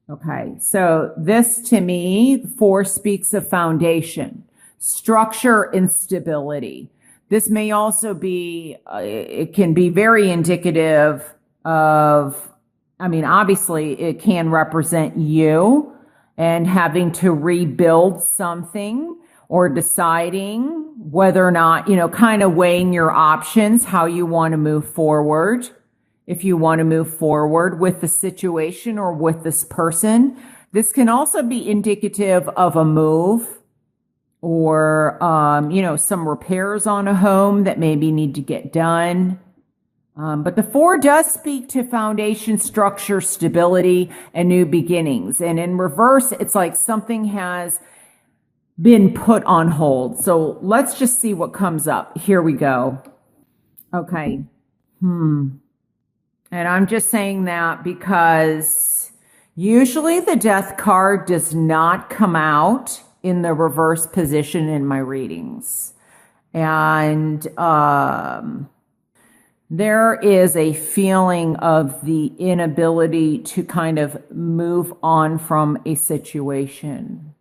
Okay, so this to me, 4 speaks of foundation, structure, and stability. This may also be, it can be very indicative of, I mean, obviously it can represent you and having to rebuild something or deciding whether or not, kind of weighing your options, how you want to move forward. If you want to move forward with the situation or with this person. This can also be indicative of a move or, some repairs on a home that maybe need to get done. But the 4 does speak to foundation, structure, stability, and new beginnings. And in reverse, it's like something has been put on hold. So let's just see what comes up. Here we go. Okay. And I'm just saying that because usually the death card does not come out in the reverse position in my readings. And there is a feeling of the inability to kind of move on from a situation.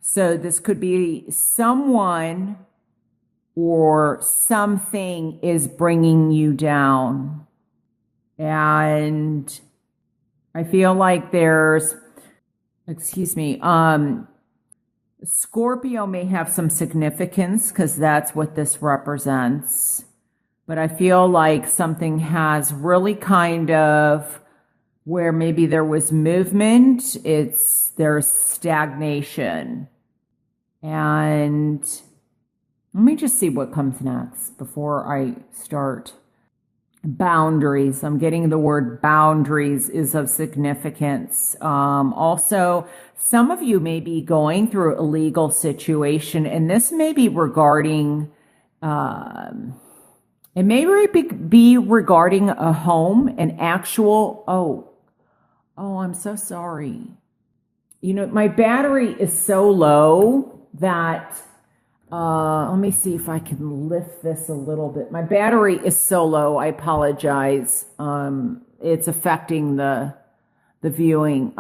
So this could be someone or something is bringing you down. And I feel like there's, Scorpio may have some significance because that's what this represents. But I feel like something has really kind of where maybe there was movement, there's stagnation. And let me just see what comes next before I start. Boundaries. I'm getting the word boundaries is of significance. Also, some of you may be going through a legal situation, and this may be regarding, it may be regarding a home, an actual, I'm so sorry. My battery is so low that let me see if I can lift this a little bit. My battery is so low. I apologize. It's affecting the viewing.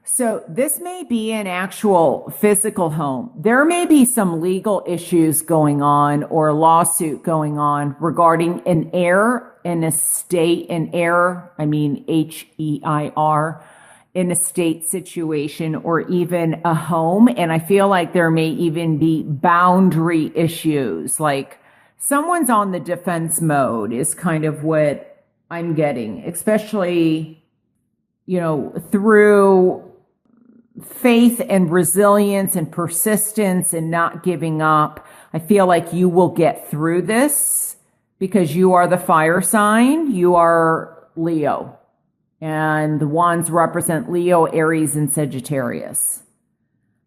So this may be an actual physical home. There may be some legal issues going on or a lawsuit going on regarding an heir, an estate, I mean HEIR, an estate situation or even a home. And I feel like there may even be boundary issues, like someone's on the defense mode is kind of what I'm getting, especially, through faith and resilience and persistence and not giving up. I feel like you will get through this because you are the fire sign. You are Leo. And the wands represent Leo, Aries, and Sagittarius.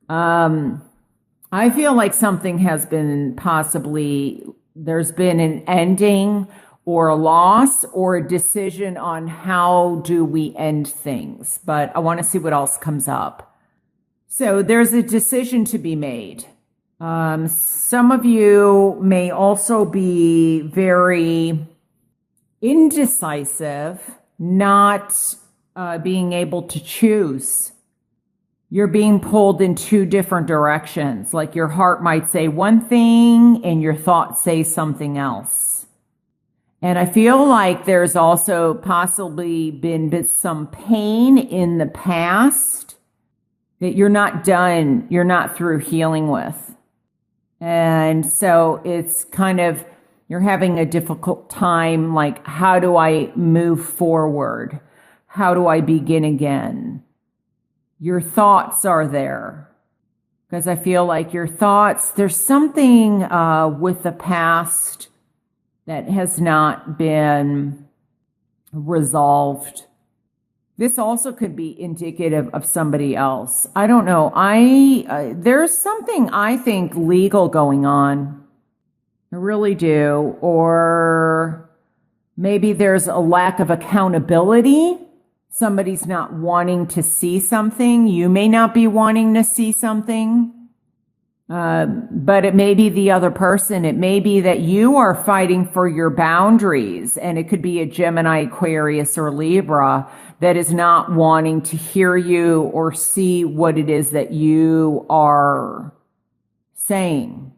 I feel like something has been there's been an ending or a loss or a decision on how do we end things. But I want to see what else comes up. So there's a decision to be made. Some of you may also be very indecisive, not being able to choose. You're being pulled in 2 different directions. Like your heart might say one thing and your thoughts say something else. And I feel like there's also possibly been some pain in the past that you're not done, you're not through healing with. And so it's kind of, you're having a difficult time, like, how do I move forward? How do I begin again? Your thoughts are there. Because I feel like your thoughts, there's something with the past that has not been resolved. This also could be indicative of somebody else. I don't know. There's something, I think, legal going on. I really do. Or maybe there's a lack of accountability. Somebody's not wanting to see something. You may not be wanting to see something. But it may be the other person. It may be that you are fighting for your boundaries, and it could be a Gemini, Aquarius, or Libra that is not wanting to hear you or see what it is that you are saying.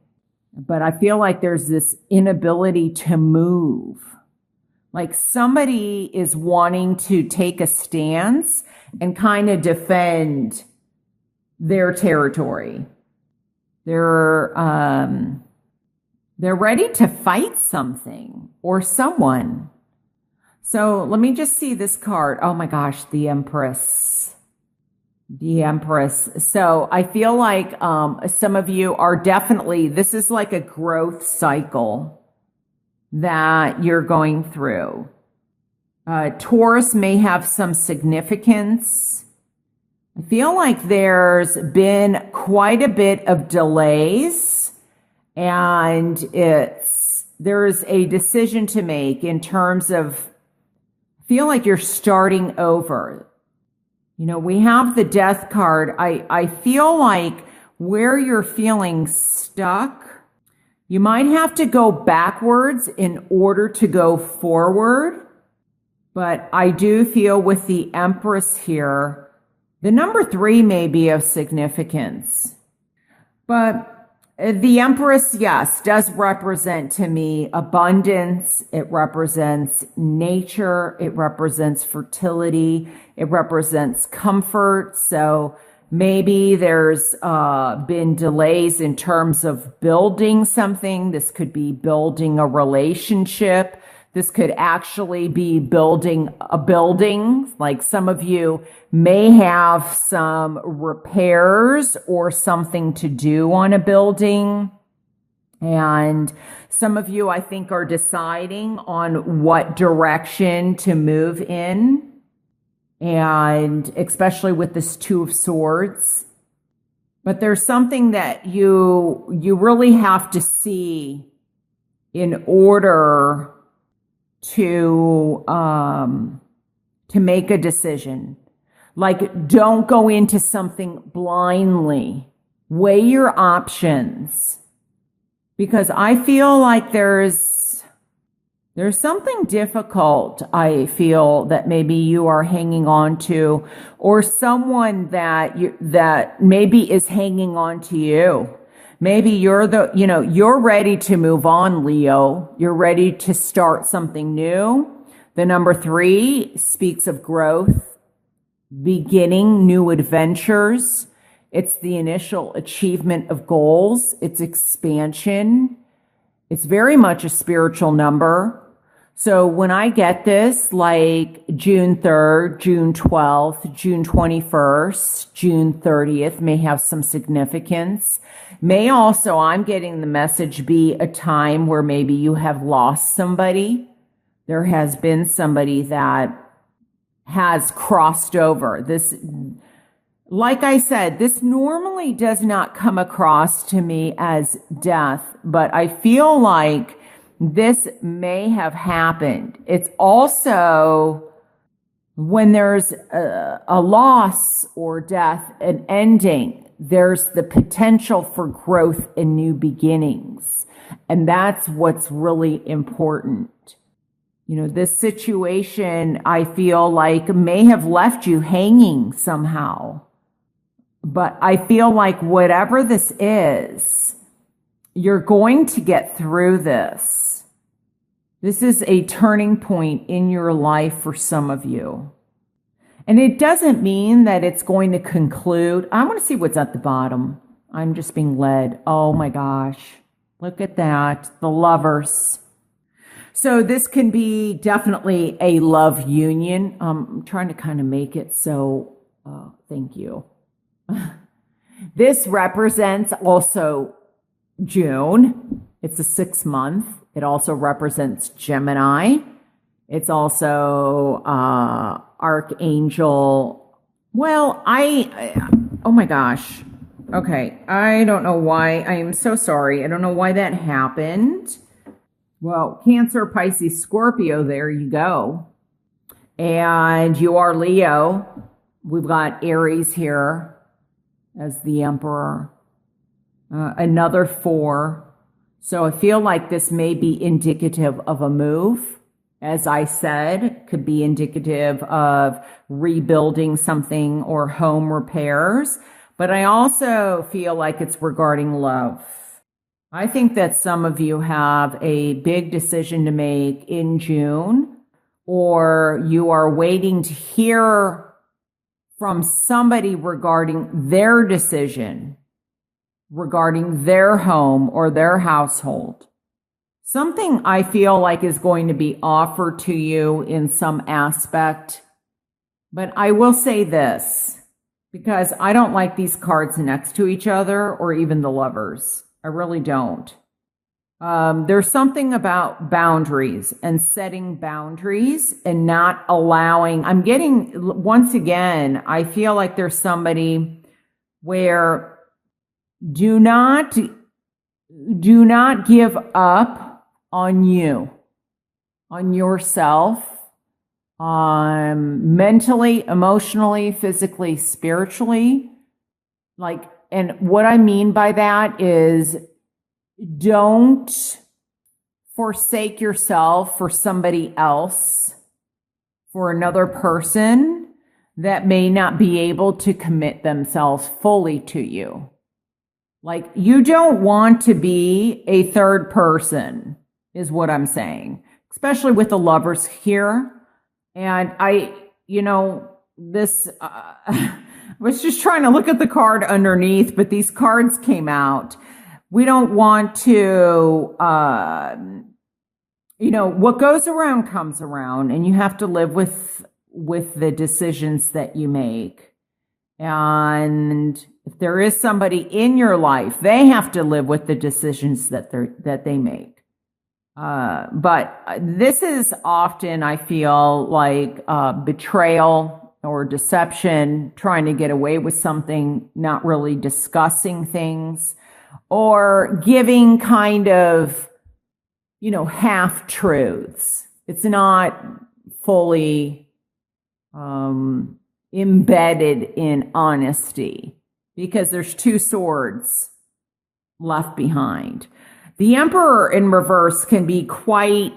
But I feel like there's this inability to move. Like somebody is wanting to take a stance and kind of defend their territory. They're ready to fight something or someone. So let me just see this card. Oh my gosh, the Empress. The Empress. So I feel like some of you are definitely, this is like a growth cycle that you're going through. Taurus may have some significance. I feel like there's been quite a bit of delays, and there's a decision to make in terms of, I feel like you're starting over. You know, we have the Death card. I feel like where you're feeling stuck, you might have to go backwards in order to go forward. But I do feel with the Empress here, the number 3 may be of significance. But the Empress, yes, does represent to me abundance. It represents nature. It represents fertility. It represents comfort. So maybe there's been delays in terms of building something. This could be building a relationship. This could actually be building a building. Like some of you may have some repairs or something to do on a building. And some of you, I think, are deciding on what direction to move in. And especially with this 2 of Swords. But there's something that you really have to see in order to make a decision. Like, don't go into something blindly. Weigh your options. Because I feel like there's something difficult, I feel, that maybe you are hanging on to, or someone that maybe is hanging on to you. Maybe you're ready to move on, Leo. You're ready to start something new. The number 3 speaks of growth, beginning new adventures. It's the initial achievement of goals. It's expansion. It's very much a spiritual number. So when I get this, like June 3rd, June 12th, June 21st, June 30th may have some significance. May also, I'm getting the message, be a time where maybe you have lost somebody. There has been somebody that has crossed over. This, like I said, this normally does not come across to me as death, but I feel like this may have happened. It's also when there's a loss or death, an ending, there's the potential for growth and new beginnings. And that's what's really important. You know, this situation, I feel like, may have left you hanging somehow. But I feel like whatever this is, you're going to get through this. This is a turning point in your life for some of you. And it doesn't mean that it's going to conclude. I want to see what's at the bottom. I'm just being led. Oh my gosh. Look at that. The Lovers. So this can be definitely a love union. I'm trying to kind of make it so, thank you. This represents also June. It's a 6 month. It also represents Gemini. It's also Archangel. Well, oh my gosh. Okay. I don't know why. I am so sorry. I don't know why that happened. Well, Cancer, Pisces, Scorpio, there you go. And you are Leo. We've got Aries here as the Emperor. another 4. So I feel like this may be indicative of a move. As I said, could be indicative of rebuilding something or home repairs. But I also feel like it's regarding love. I think that some of you have a big decision to make in June, or you are waiting to hear from somebody regarding their decision, regarding their home or their household. Something I feel like is going to be offered to you in some aspect. But I will say this, because I don't like these cards next to each other or even the lovers. I really don't. There's something about boundaries and setting boundaries and not allowing, once again, I feel like there's somebody where do not give up on you, on yourself, mentally, emotionally, physically, spiritually. And what I mean by that is don't forsake yourself for somebody else, for another person that may not be able to commit themselves fully to you. You don't want to be a third person, is what I'm saying, especially with the lovers here. And I was just trying to look at the card underneath, but these cards came out. We don't want to, what goes around comes around, and you have to live with the decisions that you make. And if there is somebody in your life, they have to live with the decisions that they make. But this is often, I feel like, betrayal or deception, trying to get away with something, not really discussing things, or giving kind of, half truths. It's not fully embedded in honesty, because there's 2 swords left behind. The Emperor in reverse can be quite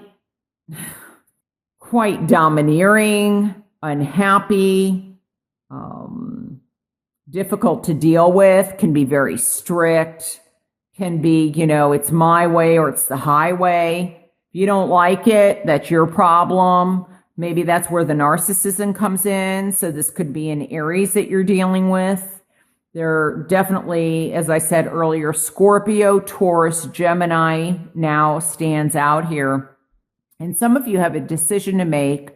domineering, unhappy, difficult to deal with, can be very strict, can be, it's my way or it's the highway. If you don't like it, that's your problem. Maybe that's where the narcissism comes in. So this could be an Aries that you're dealing with. There definitely, as I said earlier, Scorpio, Taurus, Gemini now stands out here. And some of you have a decision to make,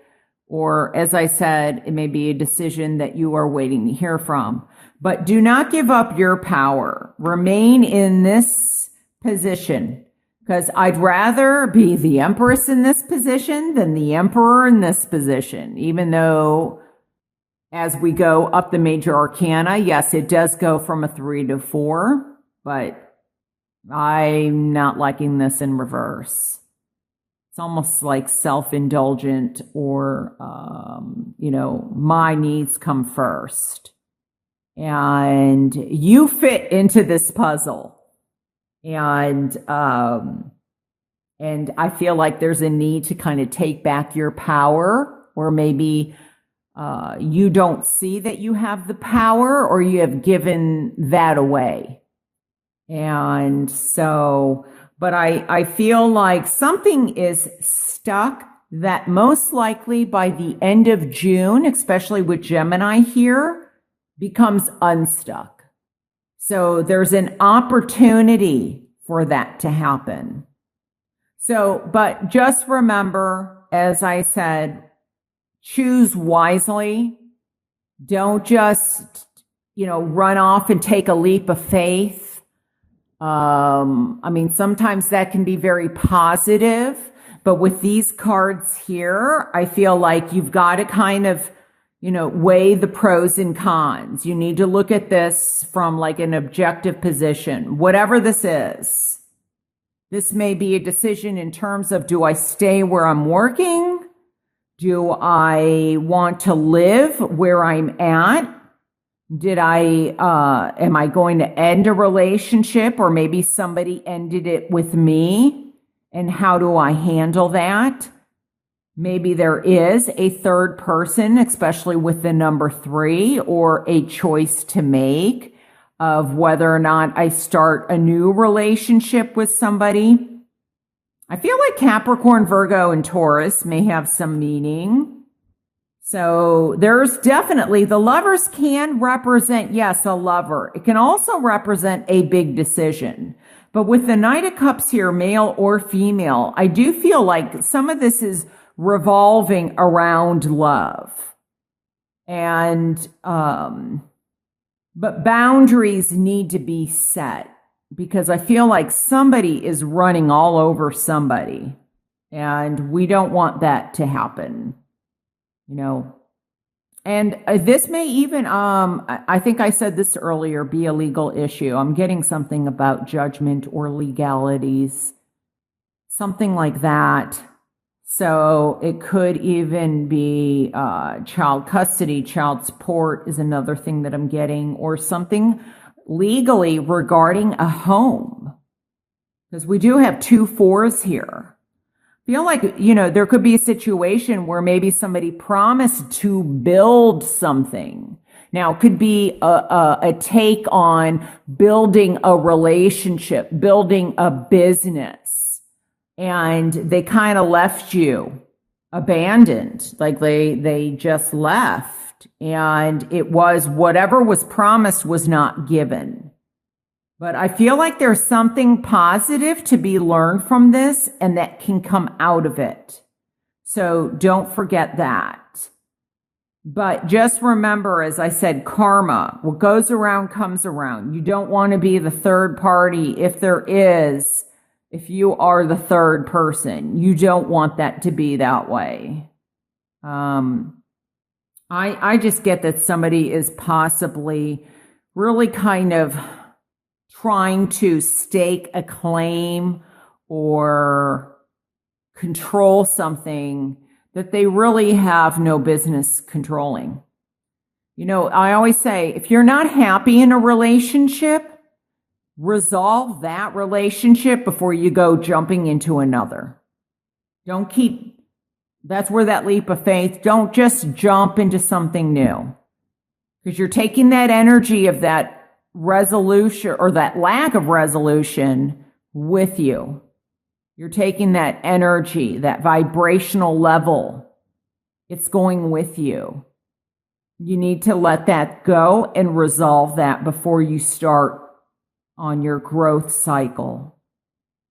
or as I said, it may be a decision that you are waiting to hear from. But do not give up your power. Remain in this position, because I'd rather be the Empress in this position than the Emperor in this position, even though as we go up the major arcana, yes, it does go from a 3 to 4, but I'm not liking this in reverse. It's almost like self-indulgent, or, my needs come first. And you fit into this puzzle. And I feel like there's a need to kind of take back your power, or maybe you don't see that you have the power, or you have given that away. And so, but I feel like something is stuck that most likely by the end of June, especially with Gemini here, becomes unstuck. So there's an opportunity for that to happen. So, but just remember, as I said, choose wisely. Don't just, run off and take a leap of faith. Sometimes that can be very positive, but with these cards here, I feel like you've got to kind of, weigh the pros and cons. You need to look at this from like an objective position, whatever this is. This may be a decision in terms of, do I stay where I'm working? Do I want to live where I'm at? Am I going to end a relationship, or maybe somebody ended it with me? And how do I handle that? Maybe there is a third person, especially with the number 3, or a choice to make of whether or not I start a new relationship with somebody. I feel like Capricorn, Virgo, and Taurus may have some meaning. So there's definitely, the Lovers can represent, yes, a lover. It can also represent a big decision. But with the Knight of Cups here, male or female, I do feel like some of this is revolving around love. And, but boundaries need to be set, because I feel like somebody is running all over somebody, and we don't want that to happen, you know. And this may even, I think I said this earlier, be a legal issue. I'm getting something about judgment or legalities, something like that. So it could even be child custody, child support is another thing that I'm getting, or something legally regarding a home, because we do have 2 4s here. I feel like, you know, there could be a situation where maybe somebody promised to build something. Now, it could be a take on building a relationship, building a business, and they kind of left you abandoned, like they just left. And it was whatever was promised was not given. But I feel like there's something positive to be learned from this, and that can come out of it. So don't forget that. But just remember, as I said, karma, what goes around comes around. You don't want to be the third party. If you are the third person, you don't want that to be that way. I just get that somebody is possibly really kind of trying to stake a claim or control something that they really have no business controlling. You know, I always say, if you're not happy in a relationship, resolve that relationship before you go jumping into another. That's where that leap of faith, don't just jump into something new, because you're taking that energy of that resolution or that lack of resolution with you. You're taking that energy, that vibrational level. It's going with you. You need to let that go and resolve that before you start on your growth cycle.